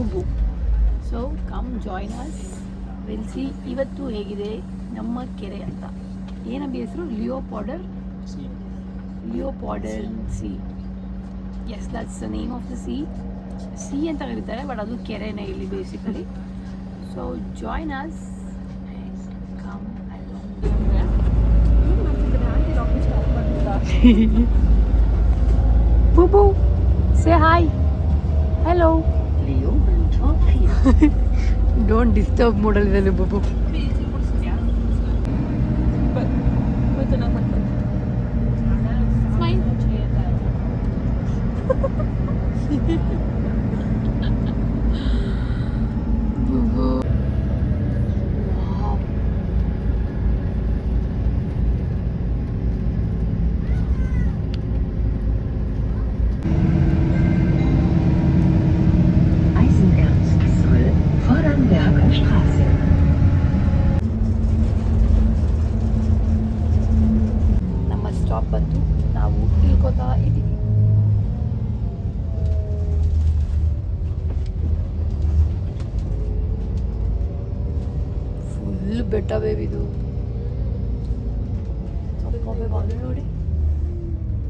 ಬುಬು. So come join us, will see ಇವತ್ತು ಹೇಗಿದೆ ನಮ್ಮ ಕೆರೆ ಅಂತ. ಏನಬ್ಬಿ ಹೆಸರು? ಲಿಯೋಪಾರ್ಡರ್ ಸಿ. Yes, that's the name of the sea ಅಂತ ಕರೀತಾರೆ, ಬಟ್ ಅದು ಕೆರೆನೇ ಇಲ್ಲಿ basically. So join us and come along. Bubu, say hi, hello. Don't disturb ಮಾಡಲಿದ್ದಾನೆ ಬುಬು. ನಮ್ಮ ಸ್ಟಾಪ್ ಬಂತು, ನಾವು ಇಳ್ಕೋತಾ ಇದ್ದೀವಿ. ಫುಲ್ ಬೆಟ್ಟ ಬೇಬಿದು. ನೋಡಿ,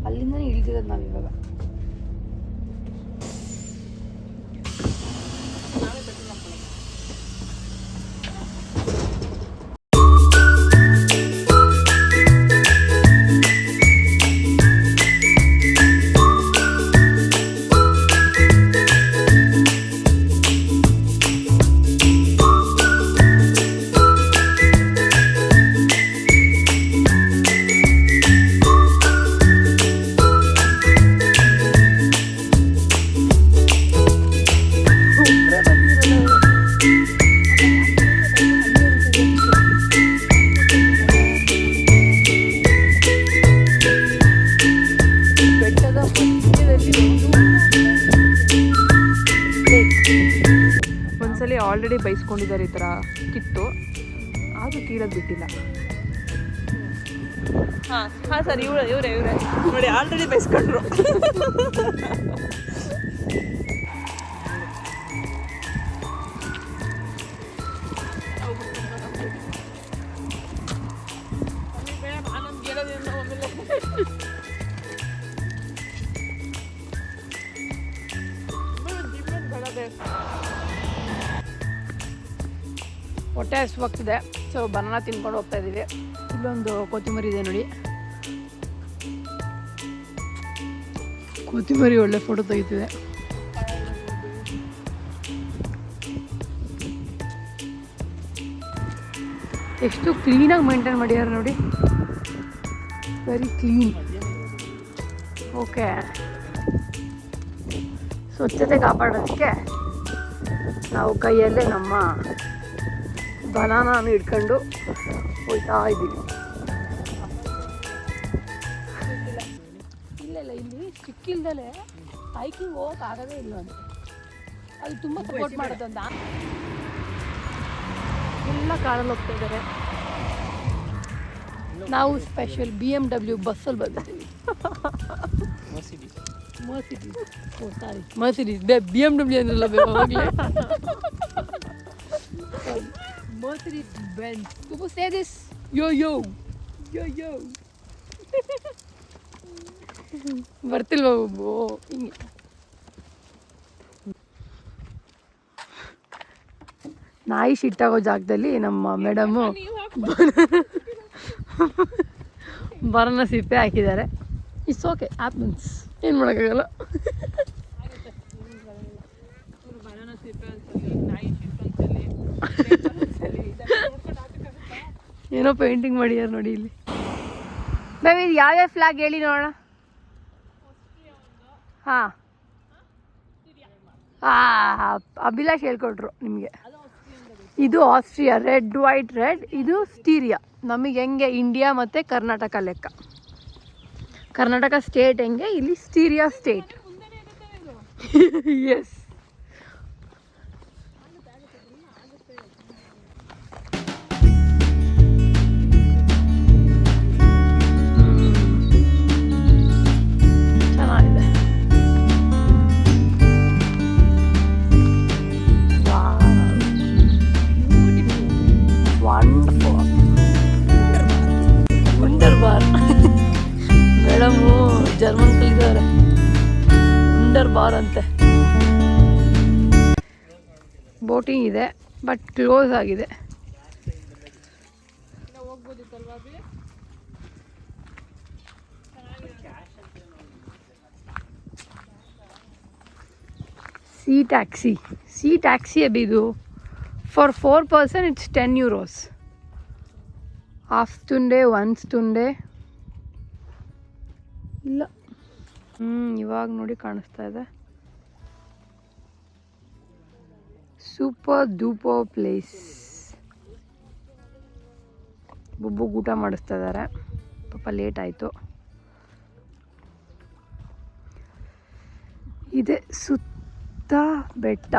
ಅಲ್ಲಿಂದನೇ ಇಳಿದಿರೋದು ನಾವು ಇವಾಗ. ಒಂದ್ಸಲಿ ಆಲ್ರೆಡಿ ಬೈಸ್ಕೊಂಡಿದ್ದಾರೆ ಈ ಥರ ಕಿತ್ತು, ಆದರೂ ಕೀಳೋದು ಬಿಟ್ಟಿಲ್ಲ. ಹಾಂ ಸರ್, ಇವರೇ ನೋಡಿ ಆಲ್ರೆಡಿ ಬೈಸ್ಕೊಂಡ್ರು. ಹೊಟ್ಟೆ ಹಸುವಾಗ್ತಿದೆ, ಸೊ ಬನಾನಾ ತಿನ್ಕೊಂಡು ಹೋಗ್ತಾ ಇದ್ದೀವಿ. ಇಲ್ಲೊಂದು ಕೊತ್ತಂಬರಿ ಇದೆ ನೋಡಿ, ಕೊತ್ತಂಬರಿ ಒಳ್ಳೆ ಫೋಟೋ ತೆಗಿತಿದೆ. ಎಷ್ಟು ಕ್ಲೀನಾಗಿ ಮೇಂಟೈನ್ ಮಾಡ್ಯಾರ ನೋಡಿ, ವೆರಿ ಕ್ಲೀನ್. ಓಕೆ, ಸ್ವಚ್ಛತೆ ಕಾಪಾಡೋದಕ್ಕೆ ನಾವು ಕೈಯಲ್ಲೇ ನಮ್ಮ ಬನಾನಾನು ಇಟ್ಕೊಂಡು ಹೋಗ್ತಾ ಇದ್ದೀವಿ. ಇಲ್ಲ ಇಲ್ಲಿ ಸಿಕ್ಕಿಲ್ದಲೇ ಹೈಕಿಂಗ್ ಹೋಗೋಕ್ಕಾಗೋದೇ ಇಲ್ಲ ಅಂತ, ಅದು ತುಂಬ ಸಪೋರ್ಟ್ ಮಾಡೋದು ಅಂತ. ಎಲ್ಲ ಕಾರಲ್ಲಿ ಹೋಗ್ತಾ ಇದ್ದಾರೆ. ನಾವು ಸ್ಪೆಷಲ್ BMW ಬಸ್ಸಲ್ಲಿ ಬಂದಿದ್ದೀವಿ. ಮರ್ಸಿಡೀಸ್ BMW ಅಂದ್ರಲ್ಲ ಅವಾಗಲೇ. Mercedes Benz. People say this. Yo. ಬರ್ತಿಲ್ವಾ Babu? ಹಿಂಗೆ ನಾಯಿ ಶಿಟ್ಟಾಗೋ ಜಾಗದಲ್ಲಿ ನಮ್ಮ ಮೇಡಮು ಬನಾನಾ ಸಿಪ್ಪೆ ಹಾಕಿದ್ದಾರೆ. ಇಟ್ಸ್ ಓಕೆ, ಹ್ಯಾಪನ್ಸ್, ಏನು ಮಾಡೋಕ್ಕಾಗಲ್ಲ. ಏನೋ ಪೇಂಟಿಂಗ್ ಮಾಡಿದಾರೆ ನೋಡಿ ಇಲ್ಲಿ. ಮ್ಯಾಮ್ ಇದು ಯಾವ್ಯಾವ ಫ್ಲಾಗ್ ಹೇಳಿ ನೋಡೋಣ. ಹಾಂ ಅಭಿಲಾಷ್ ಹೇಳ್ಕೊಟ್ರು ನಿಮಗೆ. ಇದು ಆಸ್ಟ್ರಿಯಾ, ರೆಡ್ ವೈಟ್ ರೆಡ್. ಇದು ಸ್ಟೀರಿಯಾ. ನಮಗೆ ಹೆಂಗೆ ಇಂಡಿಯಾ ಮತ್ತು ಕರ್ನಾಟಕ ಲೆಕ್ಕ. ಕರ್ನಾಟಕ ಸ್ಟೇಟ್ ಹೆಂಗೆ, ಇಲ್ಲಿ ಸ್ಟೀರಿಯಾ ಸ್ಟೇಟ್. ಎಸ್. ಚೆನ್ನಾಗಿದೆ. ವಂಡರ್ ಬಾರ್ ಮೇಡಮು ಜರ್ಮನ್ ಕಲಿದವ್ರೆ. ವಂಡರ್ ಬಾರ್ ಅಂತೆ. ಬೋಟಿಂಗ್ ಇದೆ ಬಟ್ ಕ್ಲೋಸ್ ಆಗಿದೆ. ಸಿ ಟ್ಯಾಕ್ಸಿ ಅಭಿ ಇದು. For 4 person it's €10. ಹಾಫ್ ತುಂಡೆ, ಒನ್ಸ್ ತುಂಡೆ ಇಲ್ಲ. ಇವಾಗ ನೋಡಿ ಕಾಣಿಸ್ತಾ ಇದೆ. Super duper place. ಬುಬ್ಬು ಊಟ ಮಾಡಿಸ್ತಾ ಇದ್ದಾರೆ, ಪಾಪ ಲೇಟ್ ಆಯಿತು. ಇದೆ ಸುತ್ತ ಬೆಟ್ಟ.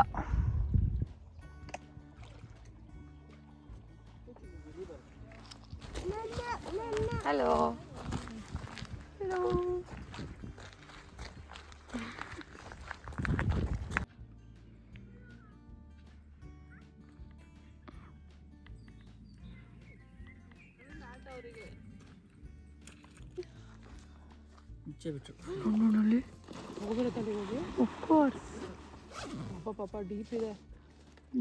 Hello hello. ನೋಡಿ ಆಫ್ ಕೋರ್ಸ್. ಪಾಪ ಡೀಪ್ ಇದೆ.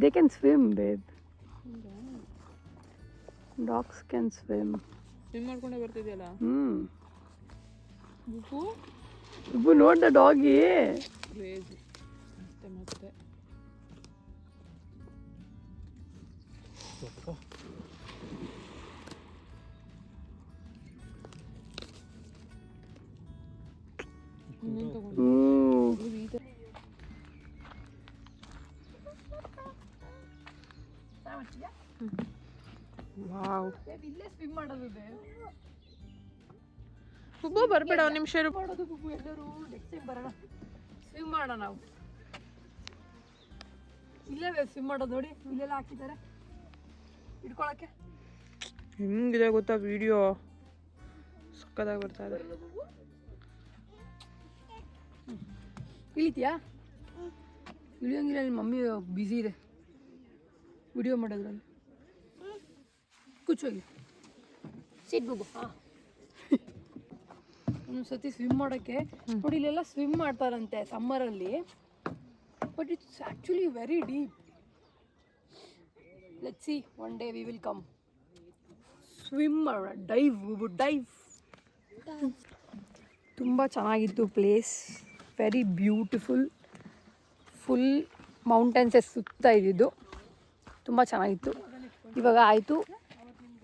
They can swim babe. Dogs can swim. Swim ಮಾಡ್ಕೊಂಡೇ ಬರ್ತಿದ್ಯಲ್ಲ. ಬುಬ್ಬು ನೋಡ್ದ ಡಾಗಿ. ಕ್ರೇಜಿ. ಮತ್ತೆ ವಾವ್. ಇಲ್ಲೇ ಸ್ವಿಮ್ ಮಾಡೋದು ಬುಬ್ಬು ಬರ್ಬೇಡ, ಒಂದು ನಿಮಿಷ ಮಾಡೋದು ಬುಬ್ಬು. ಎಲ್ಲರೂ ನೆಕ್ಸ್ಟ್ ಟೈಮ್ ಬರೋಣ, ಸ್ವಿಮ್ ಮಾಡೋಣ ನಾವು. ಇಲ್ಲೇ ಸ್ವಿಮ್ ಮಾಡೋದು ನೋಡಿ, ಇಲ್ಲೆಲ್ಲ ಹಾಕಿದ್ದಾರೆ ಹಿಡ್ಕೊಳಕ್ಕೆ. ಹೆಂಗಿದೆ ಗೊತ್ತಾ ವಿಡಿಯೋ, ಸಕ್ಕದಾಗಿ ಬರ್ತಾ ಇದೆ. ಇಳಿತೀಯಾ? ಇಳಿಯೋಂಗಿಲ್ಲ, ನಿಮ್ಮ ಮಮ್ಮಿ ಬ್ಯುಸಿ ಇದೆ ವಿಡಿಯೋ ಮಾಡೋದ್ರಲ್ಲಿ. ಕೂಚೋಗಿ ಸಿಟ್ ಬುಬ್ಬು. ಹಾಂ, ಒಂದೊಂದ್ಸತಿ ಸ್ವಿಮ್ ಮಾಡೋಕ್ಕೆ ನೋಡಿ ಇಲ್ಲೆಲ್ಲ ಸ್ವಿಮ್ ಮಾಡ್ತಾರಂತೆ ಸಮ್ಮರಲ್ಲಿ. But it's actually very deep. Let's see, one day we will come swim ಮಾಡೋಣ. ಡೈವ್. ತುಂಬ ಚೆನ್ನಾಗಿತ್ತು ಪ್ಲೇಸ್, ವೆರಿ ಬ್ಯೂಟಿಫುಲ್. ಫುಲ್ ಮೌಂಟೇನ್ಸೇ ಸುತ್ತ ಇದ್ದಿದ್ದು, ತುಂಬ ಚೆನ್ನಾಗಿತ್ತು. ಇವಾಗ ಆಯಿತು,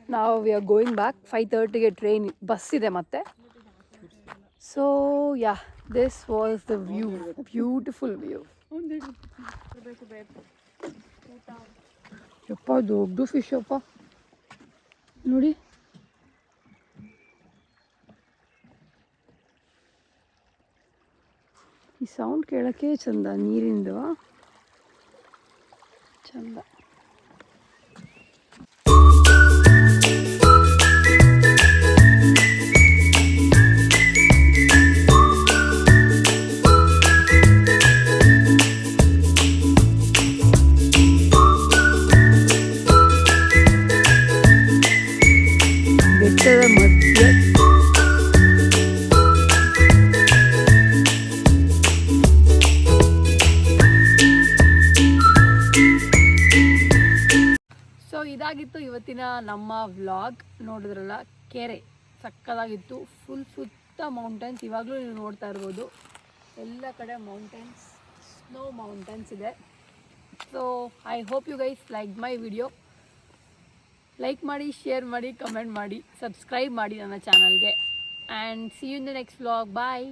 ನಾವು ವಿ ಆರ್ ಗೋಯಿಂಗ್ ಬ್ಯಾಕ್. 5:30ಗೆ ಟ್ರೈನ್, ಬಸ್ ಇದೆ ಮತ್ತೆ. So yeah, this was the view, beautiful view. ಯಪ್ಪ ದೊಡ್ಡ ಫಿಶ್ ಅಪ್ಪ ನೋಡಿ. ಈ ಸೌಂಡ್ ಕೇಳೋಕ್ಕೆ ಚಂದ, ನೀರಿಂದು ಚಂದ. ಬೆಟ್ಟದ ಮಧ್ಯ ಇದಾಗಿತ್ತು ಇವತ್ತಿನ ನಮ್ಮ ವ್ಲಾಗ್. ನೋಡಿದ್ರಲ್ಲ, ಕೆರೆ ಸಕ್ಕದಾಗಿತ್ತು. ಫುಲ್ ಸುತ್ತ ಮೌಂಟೇನ್ಸ್. ಇವಾಗಲೂ ನೀವು ನೋಡ್ತಾ ಇರ್ಬೋದು, ಎಲ್ಲ ಕಡೆ ಮೌಂಟೇನ್ಸ್, ಸ್ನೋ ಮೌಂಟೇನ್ಸ್ ಇದೆ. So I hope you guys like my video. Like ಮಾಡಿ, ಶೇರ್ ಮಾಡಿ, ಕಮೆಂಟ್ ಮಾಡಿ, ಸಬ್ಸ್ಕ್ರೈಬ್ ಮಾಡಿ ನನ್ನ ಚಾನಲ್ಗೆ. And see you in the next vlog. Bye.